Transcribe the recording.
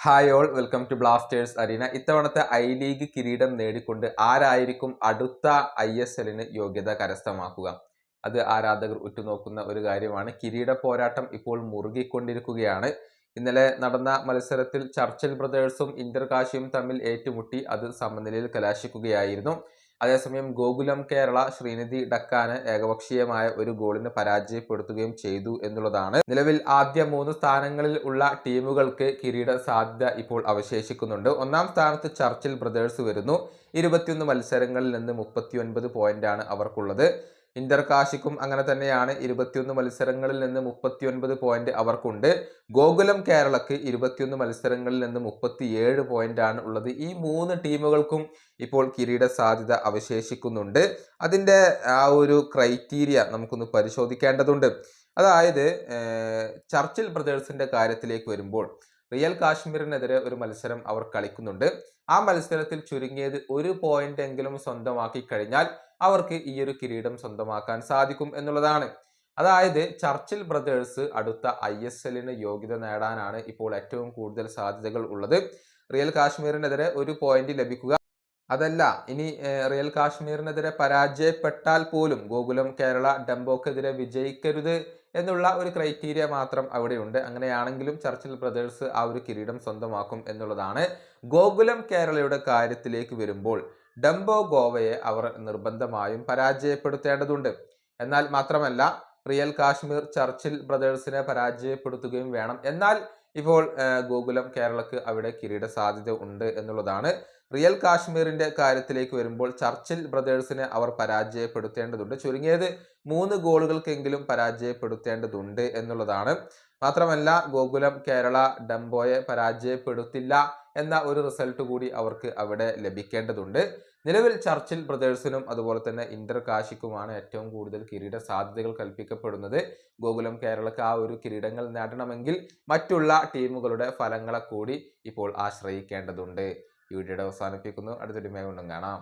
Hi all, welcome to Blasters arena. ഇത്തവണത്തെ I league കിരീടം നേടിക്കൊണ്ട് ആരായിരിക്കും അടുത്ത ISLന് യോഗ്യത കരസ്ഥമാക്കുക? അത് ആരാധകർ ഉറ്റുനോക്കുന്ന ഒരു കാര്യമാണ്. കിരീട പോരാട്ടം ഇപ്പോൾ മുറുകിക്കൊണ്ടിരിക്കുകയാണ്. ഇന്നലെ നടന്ന മത്സരത്തിൽ ചർച്ചിൽ ബ്രദേഴ്സും ഇന്റർ കാശിയും തമ്മിൽ ഏറ്റുമുട്ടി അത് സമനിലയിൽ കലാശിക്കുകയായിരുന്നു. അതേസമയം ഗോകുലം കേരള ശ്രീനിധി ഡക്കാന് ഏകപക്ഷീയമായ ഒരു ഗോളിന് പരാജയപ്പെടുത്തുകയും ചെയ്തു എന്നുള്ളതാണ്. നിലവിൽ ആദ്യ 3 സ്ഥാനങ്ങളിൽ ഉള്ള ടീമുകൾക്ക് കിരീട സാധ്യത ഇപ്പോൾ അവശേഷിക്കുന്നുണ്ട്. ഒന്നാം സ്ഥാനത്ത് ചർച്ചിൽ ബ്രദേഴ്സ് വരുന്നു. 21 മത്സരങ്ങളിൽ നിന്ന് 39 പോയിന്റാണ് അവർക്കുള്ളത്. ഇന്റർ കാശിക്കും അങ്ങനെ തന്നെയാണ്. 21 മത്സരങ്ങളിൽ നിന്ന് 39 പോയിന്റ് അവർക്കുണ്ട്. ഗോകുലം കേരളക്ക് 21 മത്സരങ്ങളിൽ നിന്ന് 37 പോയിന്റാണ് ഉള്ളത്. ഈ 3 ടീമുകൾക്കും ഇപ്പോൾ കിരീട സാധ്യത അവശേഷിക്കുന്നുണ്ട്. അതിൻ്റെ ആ ഒരു ക്രൈറ്റീരിയ നമുക്കൊന്ന് പരിശോധിക്കേണ്ടതുണ്ട്. അതായത് ചർച്ചിൽ ബ്രദേഴ്സിന്റെ കാര്യത്തിലേക്ക് വരുമ്പോൾ റിയൽ കാശ്മീരിനെതിരെ ഒരു മത്സരം അവർ കളിക്കുന്നുണ്ട്. ആ മത്സരത്തിൽ ചുരുങ്ങിയത് 1 പോയിന്റ് എങ്കിലും സ്വന്തമാക്കി കഴിഞ്ഞാൽ അവർക്ക് ഈ ഒരു കിരീടം സ്വന്തമാക്കാൻ സാധിക്കും എന്നുള്ളതാണ്. അതായത് ചർച്ചിൽ ബ്രദേഴ്സ് അടുത്ത ISLന് യോഗ്യത നേടാനാണ് ഇപ്പോൾ ഏറ്റവും കൂടുതൽ സാധ്യതകൾ ഉള്ളത്. റിയൽ കാശ്മീരിനെതിരെ 1 പോയിന്റ് ലഭിക്കുക, അതല്ല ഇനി റിയൽ കാശ്മീരിനെതിരെ പരാജയപ്പെട്ടാൽ പോലും ഗോകുലം കേരള ഡംബോക്കെതിരെ വിജയിക്കരുത് എന്നുള്ള ഒരു ക്രൈറ്റീരിയ മാത്രം അവിടെയുണ്ട്. അങ്ങനെയാണെങ്കിലും ചർച്ചിൽ ബ്രദേഴ്സ് ആ ഒരു കിരീടം സ്വന്തമാക്കും എന്നുള്ളതാണ്. ഗോകുലം കേരളയുടെ കാര്യത്തിലേക്ക് വരുമ്പോൾ ഡംബോ ഗോവയെ അവർ നിർബന്ധമായും പരാജയപ്പെടുത്തേണ്ടതുണ്ട്. എന്നാൽ മാത്രമല്ല റിയൽ കാശ്മീർ ചർച്ചിൽ ബ്രദേഴ്സിനെ പരാജയപ്പെടുത്തുകയും വേണം. എന്നാൽ ഇപ്പോൾ ഗോകുലം കേരളക്ക് അവിടെ കിരീട സാധ്യത ഉണ്ട് എന്നുള്ളതാണ്. റിയൽ കാശ്മീരിന്റെ കാര്യത്തിലേക്ക് വരുമ്പോൾ ചർച്ചിൽ ബ്രദേഴ്സിനെ അവർ പരാജയപ്പെടുത്തേണ്ടതുണ്ട്. ചുരുങ്ങിയത് 3 ഗോളുകൾക്കെങ്കിലും പരാജയപ്പെടുത്തേണ്ടതുണ്ട് എന്നുള്ളതാണ്. മാത്രമല്ല ഗോകുലം കേരള ഡംബോയെ പരാജയപ്പെടുത്തില്ല എന്ന ഒരു റിസൾട്ട് കൂടി അവർക്ക് അവിടെ ലഭിക്കേണ്ടതുണ്ട്. നിലവിൽ ചർച്ചിൽ ബ്രദേഴ്സിനും അതുപോലെ തന്നെ ഇന്റർ കാശിക്കുമാണ് ഏറ്റവും കൂടുതൽ കിരീട സാധ്യതകൾ കൽപ്പിക്കപ്പെടുന്നത്. ഗോകുലം കേരളക്ക് ആ ഒരു കിരീടങ്ങൾ നേടണമെങ്കിൽ മറ്റുള്ള ടീമുകളുടെ ഫലങ്ങളെ കൂടി ഇപ്പോൾ ആശ്രയിക്കേണ്ടതുണ്ട്. ഈ വീഡിയോയുടെ അവസാനിപ്പിക്കുന്നു. അടുത്തൊരു വീഡിയോയിൽ കാണാം.